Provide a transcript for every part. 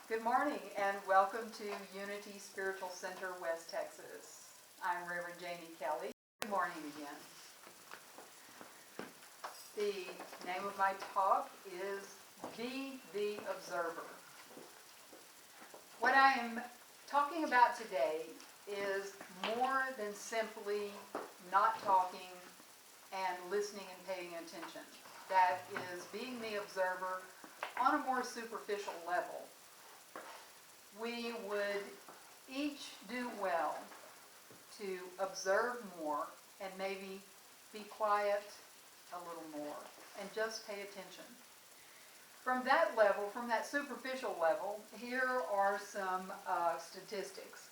Good morning and welcome to Unity Spiritual Center, West Texas. I'm Reverend Janie Kelly. Good morning again. The name of my talk is Be the Observer. What I am talking about today is more than simply not talking and listening and paying attention. That is being the observer on a more superficial level. We would each do well to observe more and maybe be quiet a little more and just pay attention. From that level, from that superficial level, here are some statistics.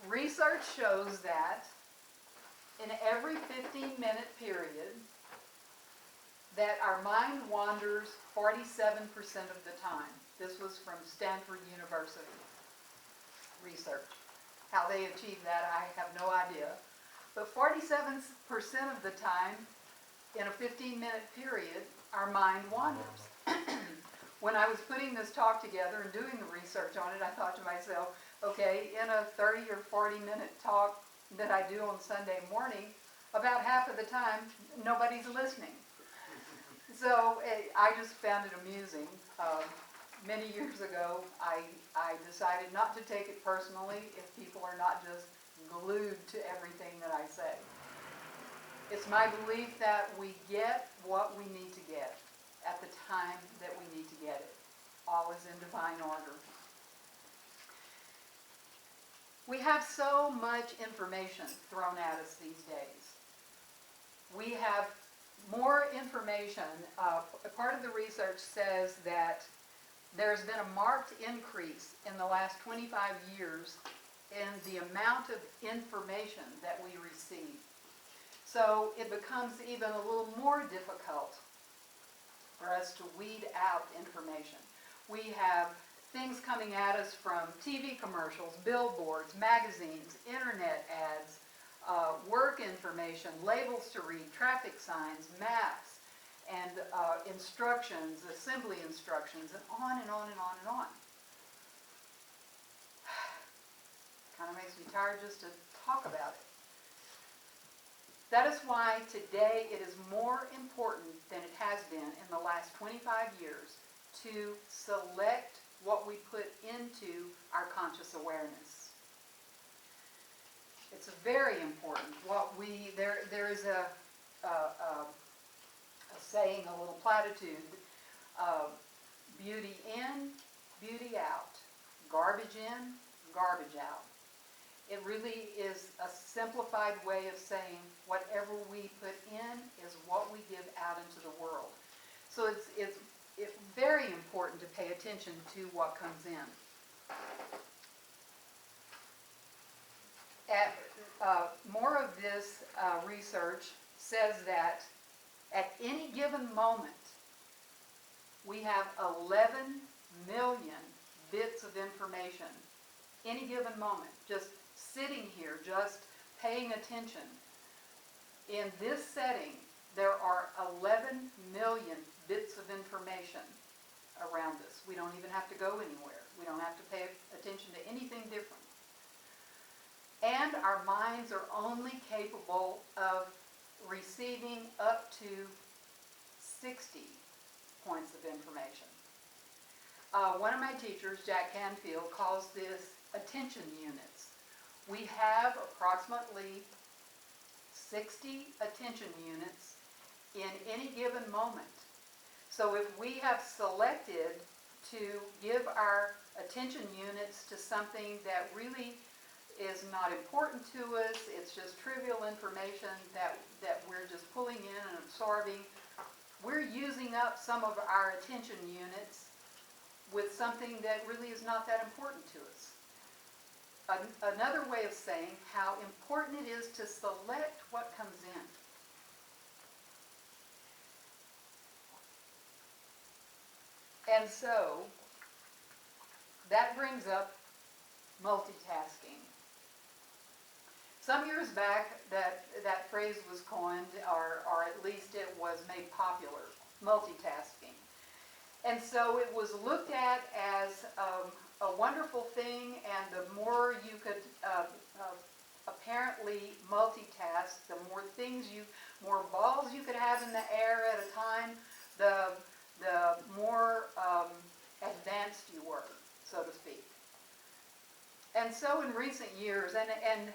Research shows that in every 15-minute period, that our mind wanders 47% of the time. This was from Stanford University research. How they achieved that, I have no idea. But 47% of the time, in a 15-minute period, our mind wanders. When I was putting this talk together and doing the research on it, I thought to myself, okay, in a 30 or 40-minute talk that I do on Sunday morning, about half of the time, nobody's listening. So I just found it amusing. Many years ago, I decided not to take it personally if people are not just glued to everything that I say. It's my belief that we get what we need to get at the time that we need to get it. All is in divine order. We have so much information thrown at us these days. We have more information. Part of the research says that there's been a marked increase in the last 25 years in the amount of information that we receive. So it becomes even a little more difficult for us to weed out information. We have things coming at us from TV commercials, billboards, magazines, internet ads, work information, labels to read, traffic signs, maps, and instructions, assembly instructions, and on and on and on and on. Kind of makes me tired just to talk about it. That is why today it is more important than it has been in the last 25 years to select what we put into our conscious awareness. It's very important. There is a saying, a little platitude, beauty in, beauty out, garbage in, garbage out. It really is a simplified way of saying whatever we put in is what we give out into the world. So it's very important to pay attention to what comes in. More of this research says that at any given moment, we have 11 million bits of information. Any given moment, just sitting here, just paying attention. In this setting, there are 11 million bits of information around us. We don't even have to go anywhere. We don't have to pay attention to anything different. And our minds are only capable of receiving up to 60 points of information. One of my teachers, Jack Canfield, calls this attention units. We have approximately 60 attention units in any given moment. So if we have selected to give our attention units to something that really is not important to us, it's just trivial information that we're just pulling in and absorbing, we're using up some of our attention units with something that really is not that important to us. Another way of saying how important it is to select what comes in. And so, that brings up multitasking. Some years back, that phrase was coined, or at least it was made popular, multitasking. And so it was looked at as a wonderful thing, and the more you could apparently multitask, the more balls you could have in the air at a time, the more advanced you were, so to speak. And so in recent years, and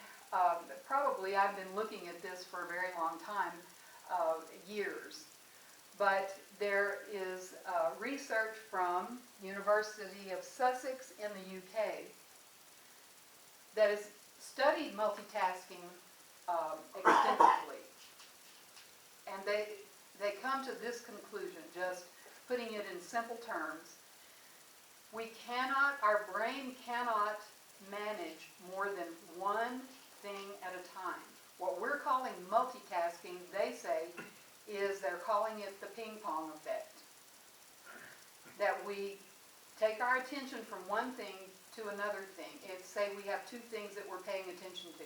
probably I've been looking at this for a very long time, years, but there is research from University of Sussex in the UK that has studied multitasking extensively. And they come to this conclusion, just putting it in simple terms. Our brain cannot manage more than one thing at a time. What we're calling multitasking, they say, they're calling it the ping pong effect. That we take our attention from one thing to another thing. Say we have two things that we're paying attention to.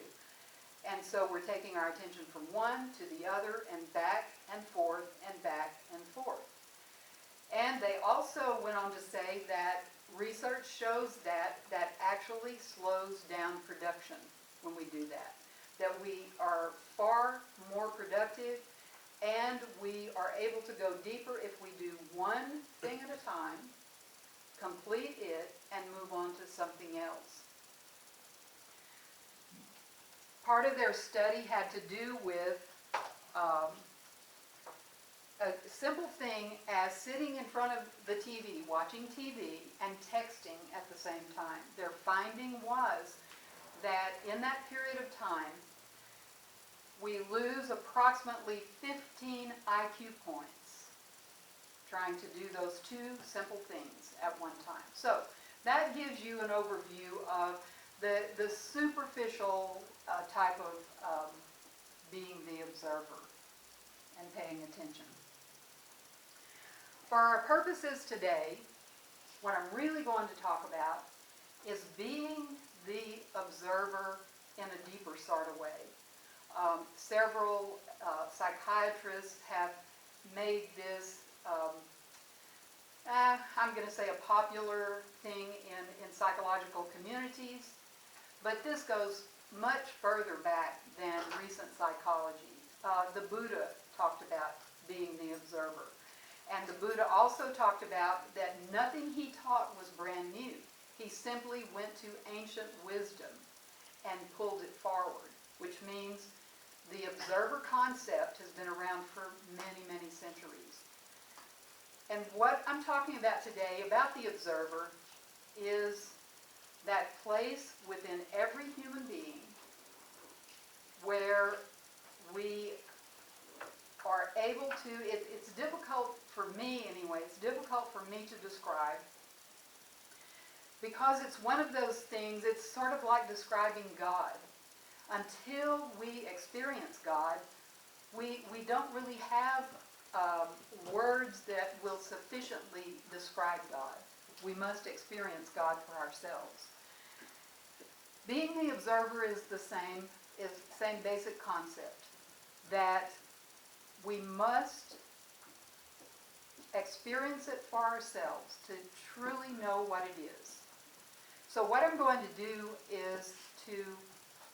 And so we're taking our attention from one to the other and back and forth and back and forth. And they also went on to say that research shows that actually slows down production when we do that. That we are far more productive and we are able to go deeper if we do one thing at a time, complete it, and move on to something else. Part of their study had to do with a simple thing as sitting in front of the TV, watching TV, and texting at the same time. Their finding was that in that period of time, we lose approximately 15 IQ points trying to do those two simple things at one time. So that gives you an overview of the superficial type of being the observer and paying attention. For our purposes today, what I'm really going to talk about is being the observer in a deeper sort of way. Several psychiatrists have made this, I'm going to say, a popular thing in psychological communities, but this goes much further back than recent psychology. The Buddha talked about being the observer. And the Buddha also talked about that nothing he taught was brand new. He simply went to ancient wisdom and pulled it forward, which means the observer concept has been around for many, many centuries. And what I'm talking about today about the observer is that place within every human being where we are able to, it's difficult for me anyway, it's difficult for me to describe because it's one of those things, it's sort of like describing God. Until we experience God, we don't really have words that will sufficiently describe God. We must experience God for ourselves. Being the observer is the same basic concept, that we must experience it for ourselves to truly know what it is. So what I'm going to do is to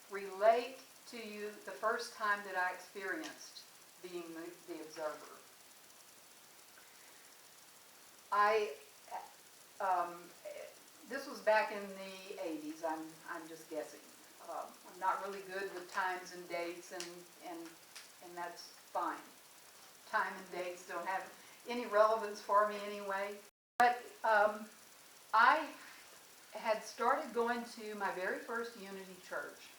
relate to you the first time that I experienced being the observer. This was back in the 80s, I'm just guessing. I'm not really good with times and dates, and that's fine. Time and dates don't have any relevance for me anyway. But I had started going to my very first Unity church.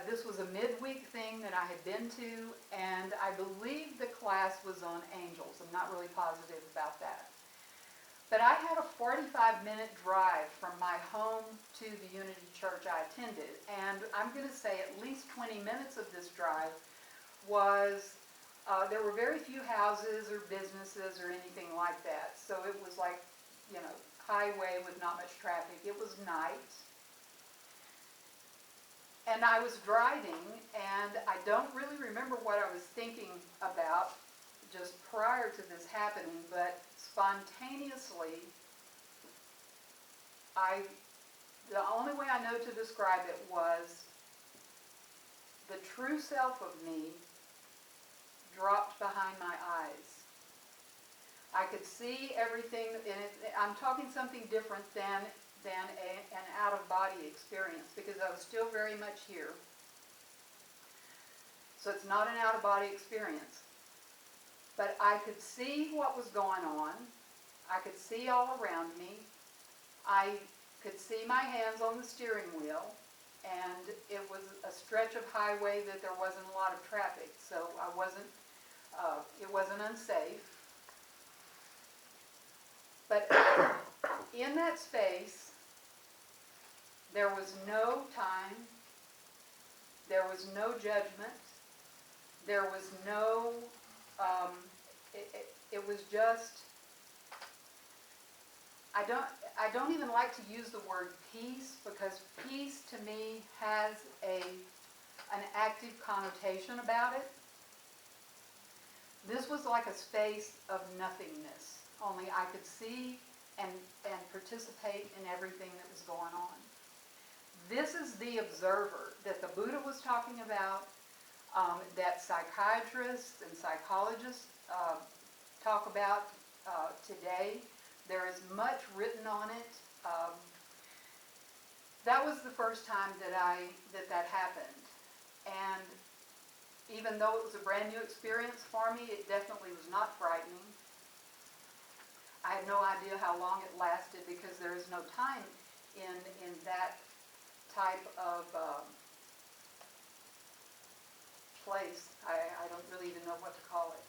This was a midweek thing that I had been to, and I believe the class was on angels. I'm not really positive about that. But I had a 45-minute drive from my home to the Unity church I attended, and I'm going to say at least 20 minutes of this drive was, there were very few houses or businesses or anything like that. So it was like, highway with not much traffic. It was night. And I was driving, and I don't really remember what I was thinking about just prior to this happening, but spontaneously, the only way I know to describe it was the true self of me dropped behind my eyes. I could see everything, and I'm talking something different than an out-of-body experience, because I was still very much here. So it's not an out-of-body experience. But I could see what was going on. I could see all around me. I could see my hands on the steering wheel, and it was a stretch of highway that there wasn't a lot of traffic, so it wasn't unsafe. But in that space, there was no time, there was no judgment, there was no, it was just, I don't even like to use the word peace, because peace to me has an active connotation about it. This was like a space of nothingness, only I could see and participate in everything that was going on. This is the observer that the Buddha was talking about, that psychiatrists and psychologists talk about today. There is much written on it. That was the first time that happened. And even though it was a brand new experience for me, it definitely was not frightening. I had no idea how long it lasted, because there is no time in that type of place. I don't really even know what to call it.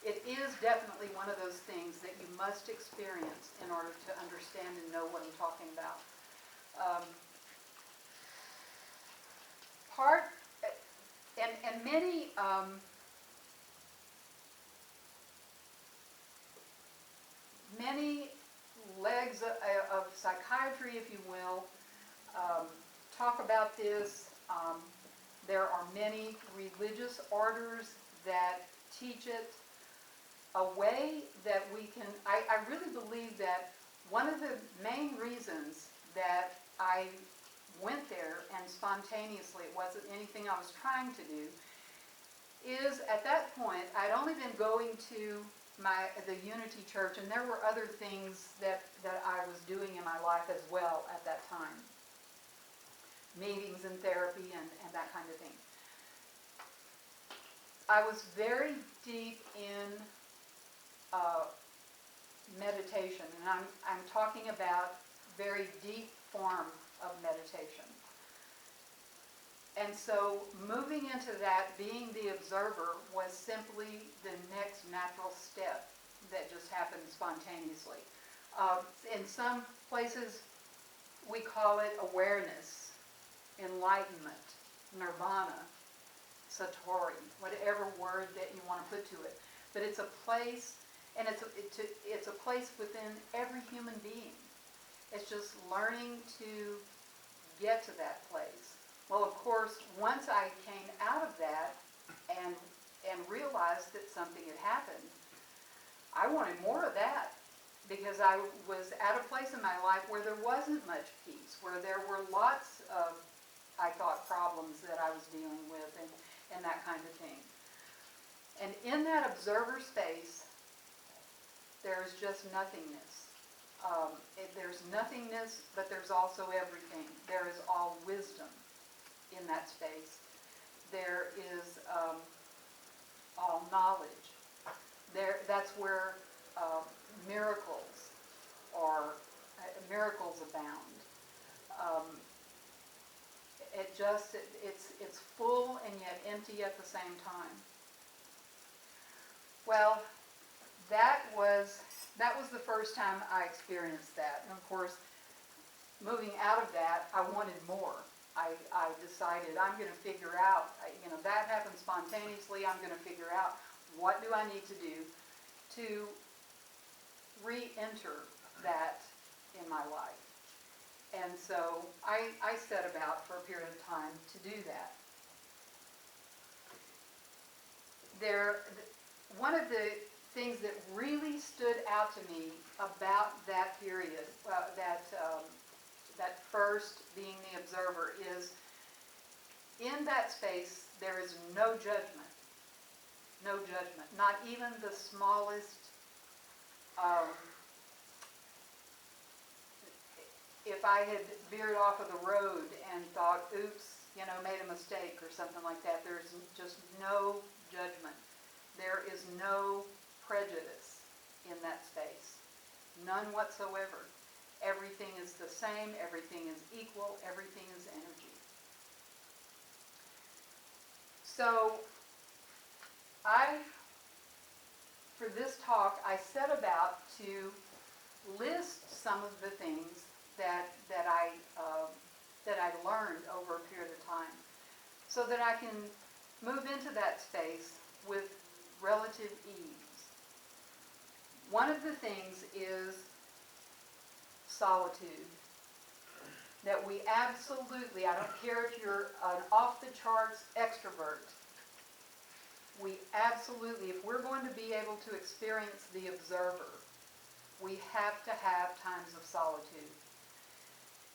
It is definitely one of those things that you must experience in order to understand and know what I'm talking about. And many legs of psychiatry, if you will, talk about this. There are many religious orders that teach it. A way that we can, I really believe that one of the main reasons that I went there and spontaneously, it wasn't anything I was trying to do, is at that point I'd only been going to the Unity Church, and there were other things that I was doing in my life as well at that time. Meetings and therapy and that kind of thing. I was very deep in meditation, and I'm talking about very deep form of meditation. And so moving into that, being the observer, was simply the next natural step that just happened spontaneously. In some places we call it awareness, enlightenment, nirvana, satori, whatever word that you want to put to it. But it's a place, and it's a place within every human being. It's just learning to get to that place. Well, of course, once I came out of that and realized that something had happened, I wanted more of that, because I was at a place in my life where there wasn't much peace, where there were lots of, I thought, problems that I was dealing with and that kind of thing. And in that observer space, there's just nothingness. There's nothingness, but there's also everything. There is all wisdom in that space. There is all knowledge. That's where miracles abound. It's full and yet empty at the same time. Well, that was the first time I experienced that. And of course, moving out of that, I wanted more. I decided I'm going to figure out, that happened spontaneously. I'm going to figure out, what do I need to do to re-enter that in my life. And so I set about for a period of time to do that. One of the things that really stood out to me about that period, first, being the observer, is in that space there is no judgment. No judgment. Not even the smallest if I had veered off of the road and thought, oops, made a mistake or something like that, there's just no judgment. There is no prejudice in that space. None whatsoever. Everything is the same, everything is equal, everything is energy. So, for this talk, I set about to list some of the things that I learned over a period of time, so that I can move into that space with relative ease. One of the things is solitude. That we absolutely, I don't care if you're an off-the-charts extrovert, we absolutely, if we're going to be able to experience the observer, we have to have times of solitude.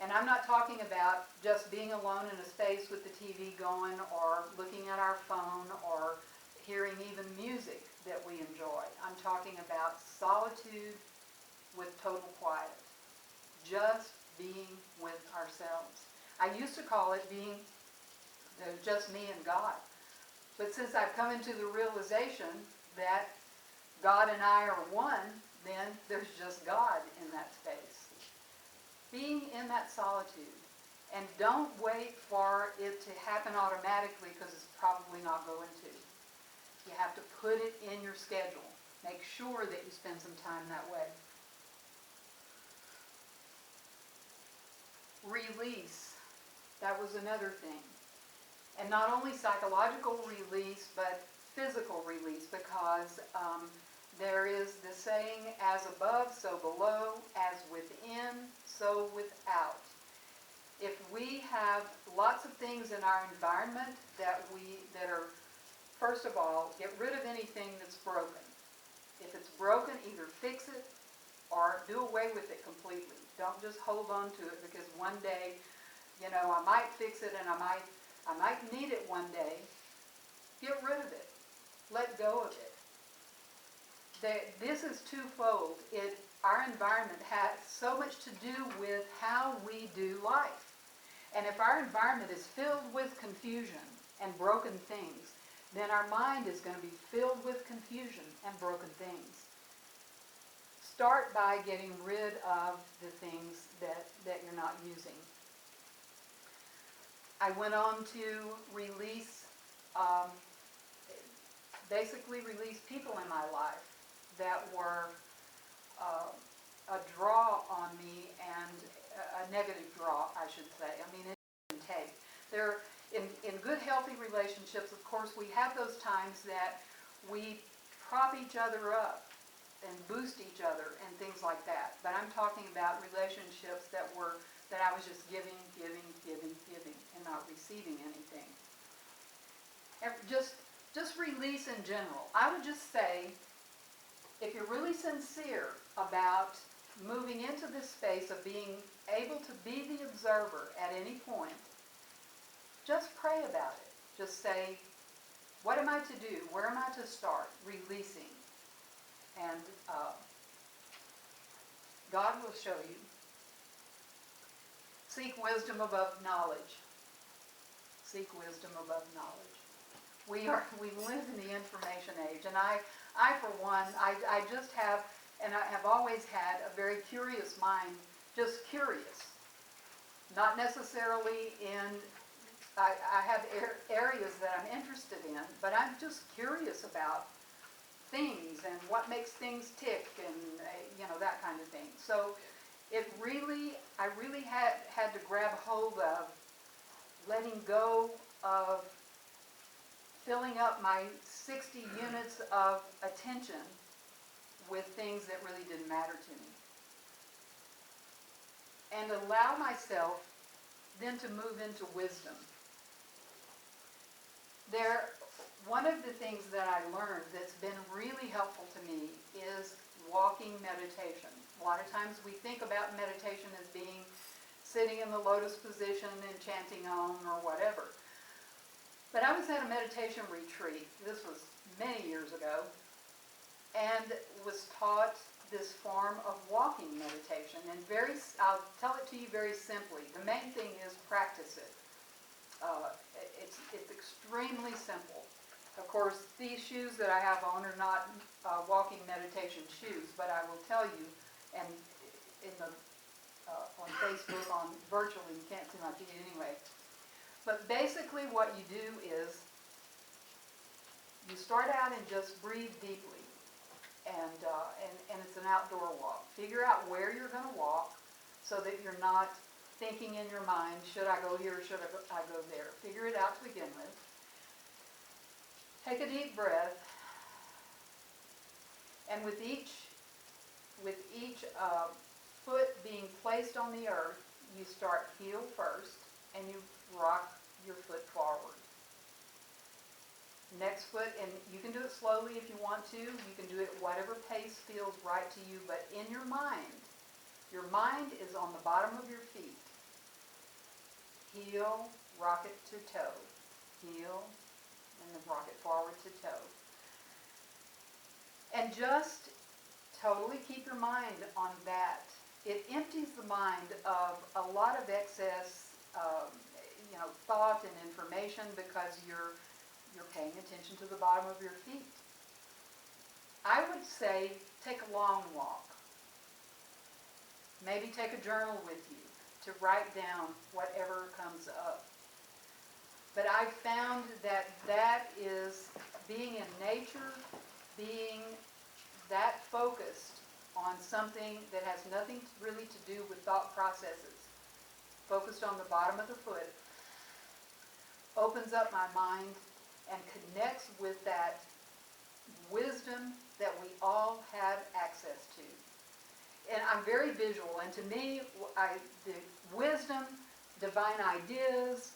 And I'm not talking about just being alone in a space with the TV going, or looking at our phone, or hearing even music that we enjoy. I'm talking about solitude with total quiet. Just being with ourselves. I used to call it being just me and God. But since I've come into the realization that God and I are one, then there's just God in that space. Being in that solitude. And don't wait for it to happen automatically, because it's probably not going to. You have to put it in your schedule. Make sure that you spend some time that way. Release. That was another thing. And not only psychological release, but physical release, because there is the saying, as above, so below, as within, so without. If we have lots of things in our environment that are, first of all, get rid of anything that's broken. If it's broken, either fix it or do away with it completely. Don't just hold on to it, because one day, I might fix it and I might need it one day. Get rid of it. Let go of it. This is twofold. Our environment has so much to do with how we do life. And if our environment is filled with confusion and broken things, then our mind is going to be filled with confusion and broken things. Start by getting rid of the things that you're not using. I went on to release, basically release people in my life that were a draw on me, and a negative draw, I should say. I mean, it didn't take. They're in good, healthy relationships, of course, we have those times that we prop each other up and boost each other and things like that. But I'm talking about relationships that I was just giving, and not receiving anything. And just release in general. I would just say, if you're really sincere about moving into this space of being able to be the observer at any point, just pray about it. Just say, what am I to do? Where am I to start? Releasing. And God will show you. Seek wisdom above knowledge. Seek wisdom above knowledge. We live in the information age, and I for one, I just have, and I have always had, a very curious mind, just curious. Not necessarily I have areas that I'm interested in, but I'm just curious about things and what makes things tick, and that kind of thing. So I really had to grab hold of letting go of filling up my 60 units of attention with things that really didn't matter to me. And allow myself then to move into wisdom. One of the things that I learned that's been really helpful to me is walking meditation. A lot of times we think about meditation as being sitting in the lotus position and chanting Om or whatever. But I was at a meditation retreat, this was many years ago, and was taught this form of walking meditation. And I'll tell it to you very simply. The main thing is practice it. It's extremely simple. Of course, these shoes that I have on are not walking meditation shoes, but I will tell you, and on Facebook, on virtually, you can't see my feet anyway. But basically what you do is you start out and just breathe deeply. And it's an outdoor walk. Figure out where you're going to walk so that you're not thinking in your mind, should I go here or should I go there? Figure it out to begin with. Take a deep breath. And with each foot being placed on the earth, you start heel first and you rock your foot forward. Next foot, and you can do it slowly if you want to. You can do it whatever pace feels right to you, but in your mind is on the bottom of your feet. Heel, rock it to toe. Heel, and then rock it forward to toe. And just totally keep your mind on that. It empties the mind of a lot of excess thought and information because you're paying attention to the bottom of your feet. I would say take a long walk. Maybe take a journal with you to write down whatever comes up. But I've found that is being in nature, being that focused on something that has nothing really to do with thought processes, focused on the bottom of the foot, opens up my mind and connects with that wisdom that we all have access to. And I'm very visual, and to me, the wisdom, divine ideas,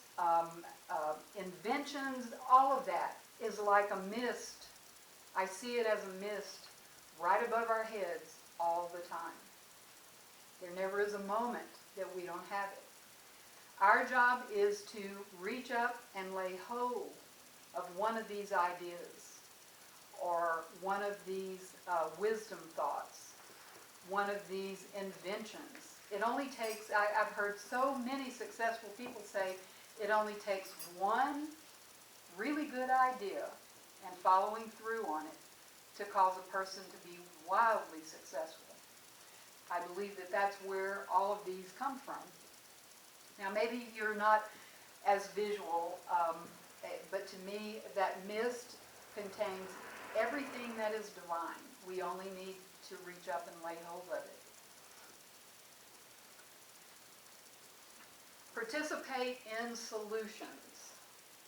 inventions, all of that is like a mist. I see it as a mist right above our heads all the time. There never is a moment that we don't have it. Our job is to reach up and lay hold of one of these ideas, or one of these wisdom thoughts, one of these inventions. It only takes, I've heard so many successful people say, it only takes one really good idea and following through on it to cause a person to be wildly successful. I believe that that's where all of these come from. Now maybe you're not as visual, but to me that mist contains everything that is divine. We only need to reach up and lay hold of it. Participate in solutions.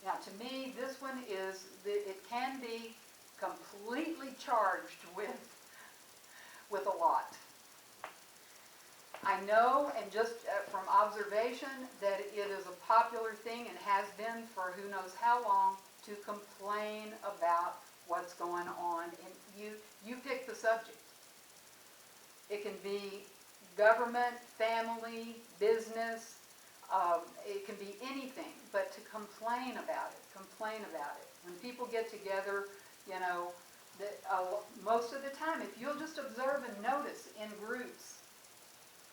Now to me this one is, it can be completely charged with a lot. I know, and just from observation, that it is a popular thing and has been for who knows how long to complain about what's going on. And you pick the subject. It can be government, family, business, it can be anything, but to complain about it. When people get together, most of the time, if you'll just observe and notice in groups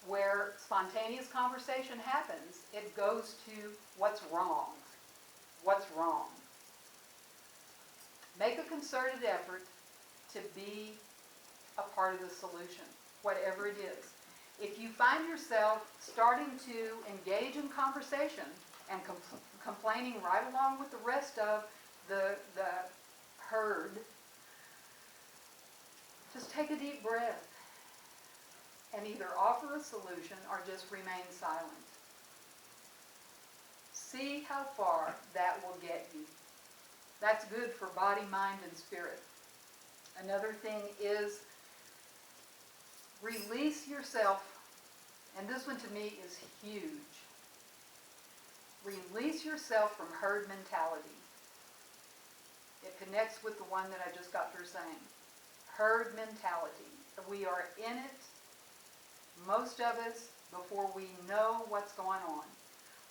where spontaneous conversation happens, it goes to what's wrong. What's wrong? Make a concerted effort to be a part of the solution, whatever it is. If you find yourself starting to engage in conversation and complaining right along with the rest of the herd, just take a deep breath and either offer a solution or just remain silent. See how far that will get you. That's good for body, mind, and spirit. Another thing is release yourself, and this one to me is huge. Release yourself from herd mentality. It connects with the one that I just got through saying. Herd mentality. We are in it. Most of us before we know what's going on.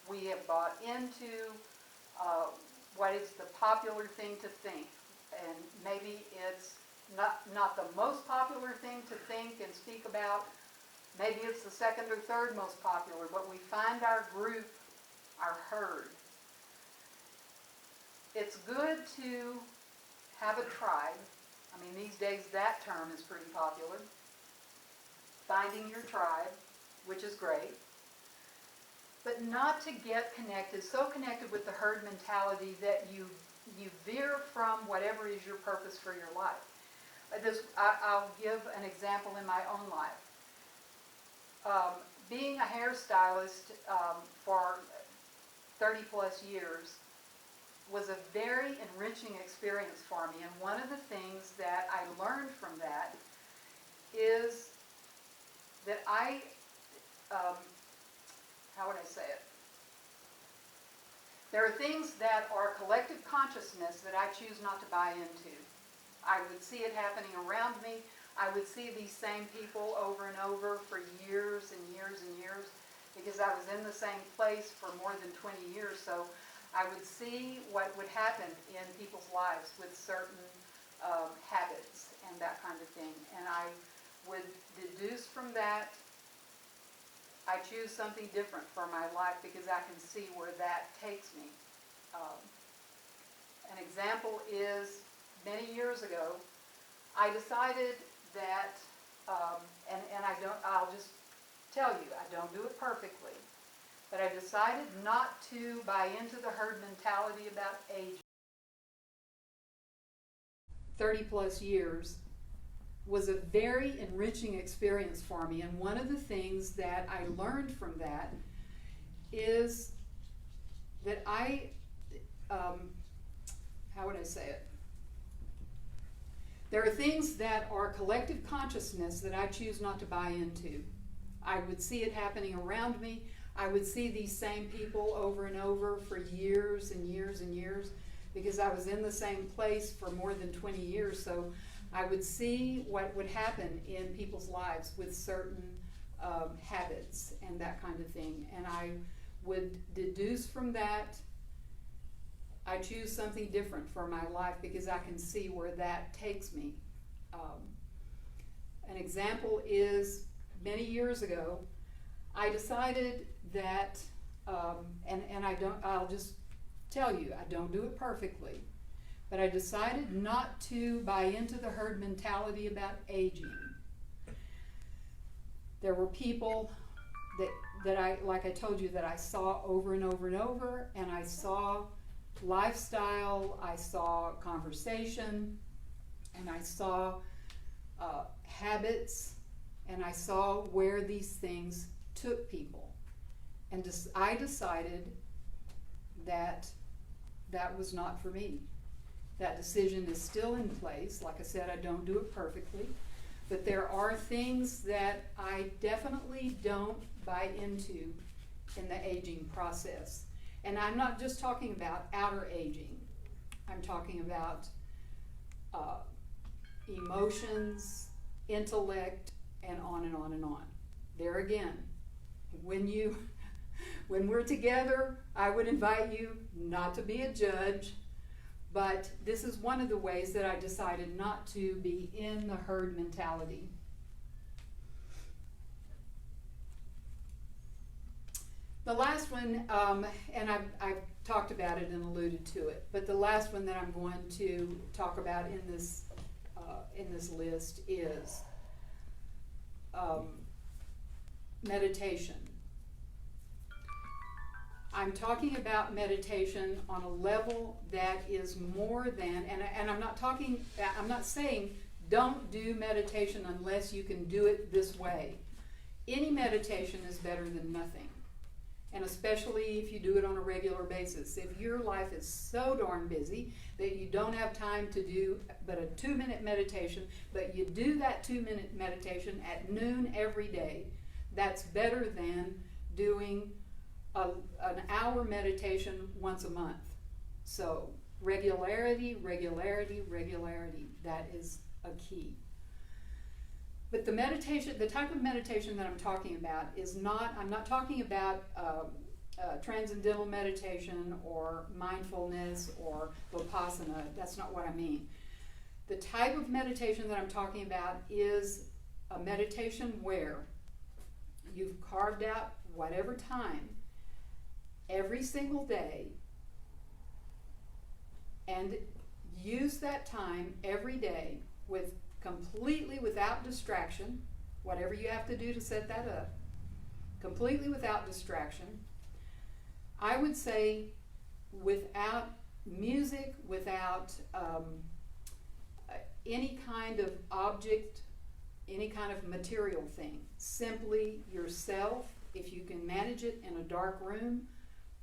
We have bought into what is the popular thing to think, and maybe it's not the most popular thing to think and speak about. Maybe it's the second or third most popular, but we find our group, our herd. It's good to have a tribe. I mean, these days that term is pretty popular. Finding your tribe, which is great. But not to get connected, so connected with the herd mentality that you veer from whatever is your purpose for your life. I'll give an example in my own life. Being a hairstylist for 30 plus years was a very enriching experience for me, and one of the things that I learned from that is that how would I say it? There are things that are collective consciousness that I choose not to buy into. I would see it happening around me. I would see these same people over and over for years and years and years because I was in the same place for more than 20 years. So I would see what would happen in people's lives with certain habits and that kind of thing. And I would deduce from that, I choose something different for my life because I can see where that takes me. An example is many years ago, I decided that, I'll just tell you, I don't do it perfectly, but I decided not to buy into the herd mentality about aging. 30 plus years was a very enriching experience for me, and one of the things that I learned from that is that how would I say it? There are things that are collective consciousness that I choose not to buy into. I would see it happening around me. I would see these same people over and over for years and years and years because I was in the same place for more than 20 years. So I would see what would happen in people's lives with certain habits and that kind of thing. And I would deduce from that, I choose something different for my life because I can see where that takes me. An example is many years ago, I decided that, I'll just tell you, I don't do it perfectly, but I decided not to buy into the herd mentality about aging. There were people that I, like I told you, that I saw over and over and over, and I saw lifestyle, I saw conversation, and I saw habits, and I saw where these things took people. And I decided that that was not for me. That decision is still in place. Like I said, I don't do it perfectly, but there are things that I definitely don't buy into in the aging process. And I'm not just talking about outer aging. I'm talking about emotions, intellect, and on and on and on. There again, when we're together, I would invite you not to be a judge, but this is one of the ways that I decided not to be in the herd mentality. The last one, and I've talked about it and alluded to it, but the last one that I'm going to talk about in this list is meditation. I'm talking about meditation on a level that is more than, and I'm not saying don't do meditation unless you can do it this way. Any meditation is better than nothing. And especially if you do it on a regular basis. If your life is so darn busy that you don't have time to do but a 2-minute meditation, but you do that 2-minute meditation at noon every day, that's better than doing an hour meditation once a month. So regularity, regularity, regularity, that is a key. But the meditation, the type of meditation that I'm talking about is not, I'm not talking about transcendental meditation or mindfulness or vipassana. That's not what I mean. The type of meditation that I'm talking about is a meditation where you've carved out whatever time every single day and use that time every day with completely without distraction, whatever you have to do to set that up, completely without distraction. I would say without music, without any kind of object, any kind of material thing. Simply yourself, if you can manage it in a dark room,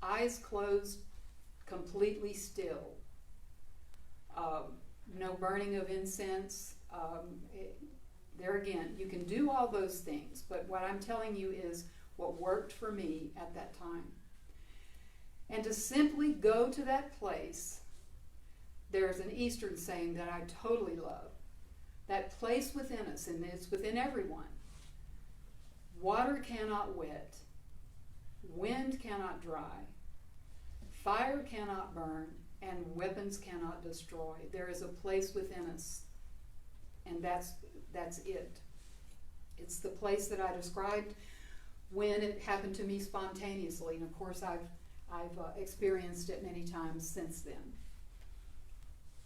eyes closed, completely still. No burning of incense. There again, you can do all those things, but what I'm telling you is what worked for me at that time. And to simply go to that place, there's an Eastern saying that I totally love. That place within us, and it's within everyone. Water cannot wet, wind cannot dry, fire cannot burn, and weapons cannot destroy. There is a place within us, and that's it. It's the place that I described when it happened to me spontaneously, and of course I've experienced it many times since then.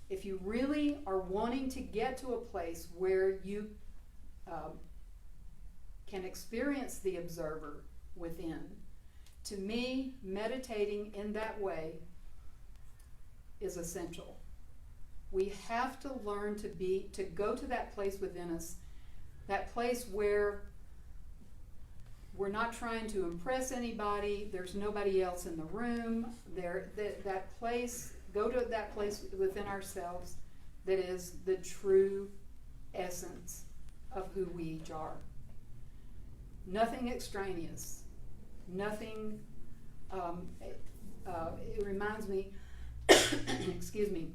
If you really are wanting to get to a place where you can experience the observer within, to me, meditating in that way is essential. We have to learn to go to that place within us, that place where we're not trying to impress anybody, there's nobody else in the room, that place, go to that place within ourselves that is the true essence of who we each are. Nothing extraneous, nothing, it reminds me, excuse me,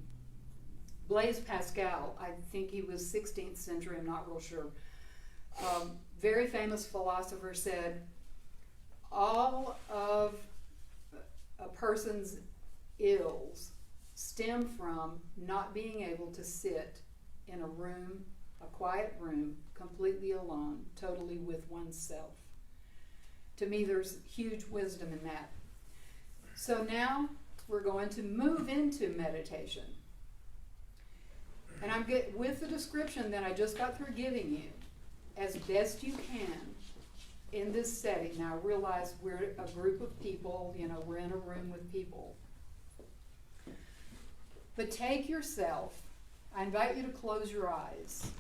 Blaise Pascal, I think he was 16th century, I'm not real sure, very famous philosopher, said, all of a person's ills stem from not being able to sit in a room, a quiet room, completely alone, totally with oneself. To me, there's huge wisdom in that. So now we're going to move into meditation. And with the description that I just got through giving you, as best you can in this setting. Now realize we're a group of people, we're in a room with people. But take yourself, I invite you to close your eyes.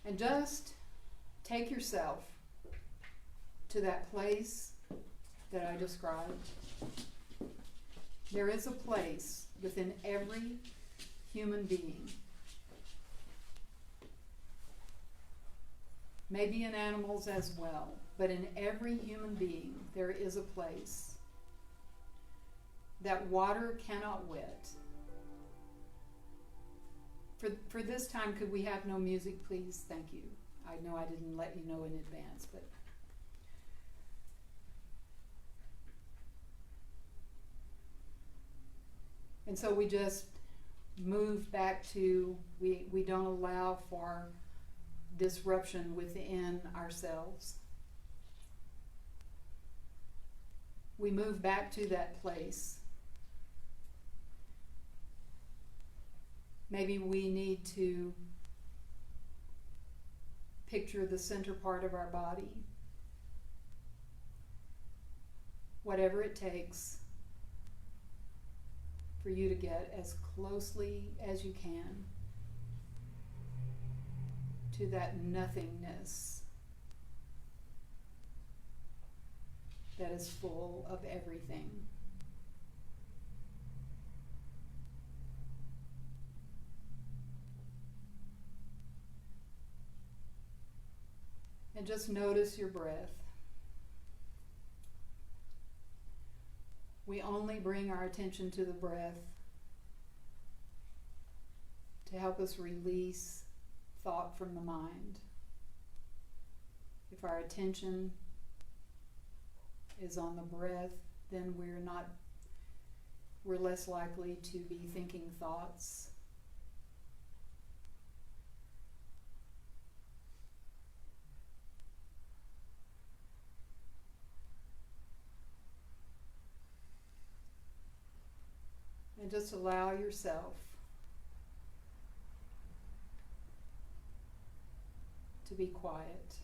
And just take yourself to that place that I described. There is a place within every human being. Maybe in animals as well, but in every human being there is a place that water cannot wet. For this time, could we have no music, please? Thank you. I know I didn't let you know in advance, but and so we just move back to, we don't allow for disruption within ourselves. We move back to that place. Maybe we need to picture the center part of our body. Whatever it takes for you to get as closely as you can to that nothingness that is full of everything. And just notice your breath. We only bring our attention to the breath to help us release thought from the mind. If our attention is on the breath, then we're less likely to be thinking thoughts. And just allow yourself to be quiet.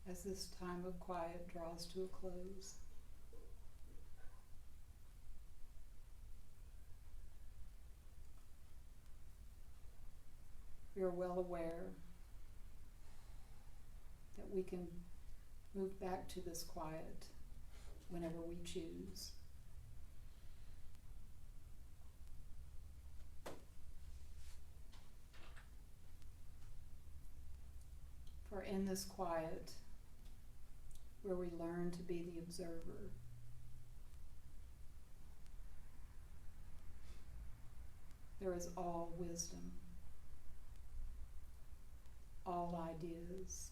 As this time of quiet draws to a close, we are well aware that we can move back to this quiet whenever we choose. For in this quiet, where we learn to be the observer, there is all wisdom, all ideas,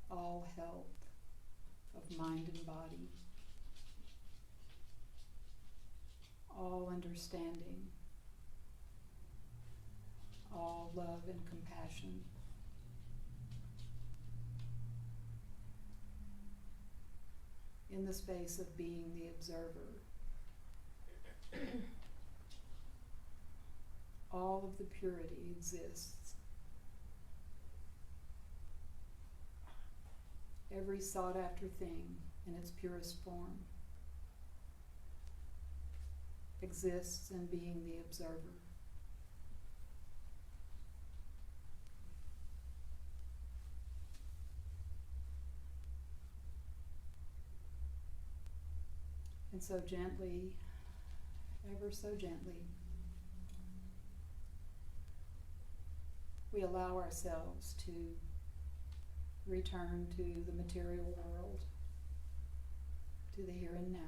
all health of mind and body, all understanding, all love and compassion. In the space of being the observer, all of the purity exists. Every sought after thing in its purest form exists in being the observer. And so gently, ever so gently, we allow ourselves to return to the material world, to the here and now.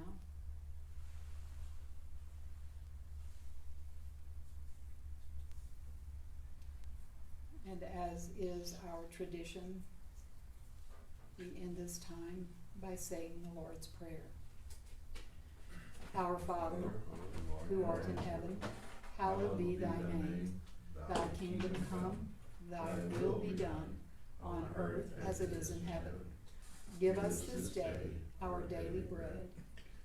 And as is our tradition, we end this time by saying the Lord's Prayer. Our Father, who art in heaven, hallowed be thy name. Thy kingdom come, thy will be done, on earth as it is in heaven. Give us this day our daily bread,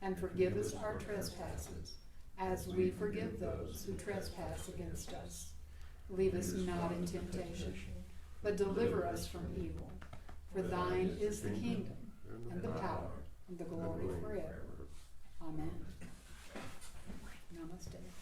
and forgive us our trespasses, as we forgive those who trespass against us. Lead us not in temptation, but deliver us from evil. For thine is the kingdom, and the power, and the glory forever. Amen. Namaste.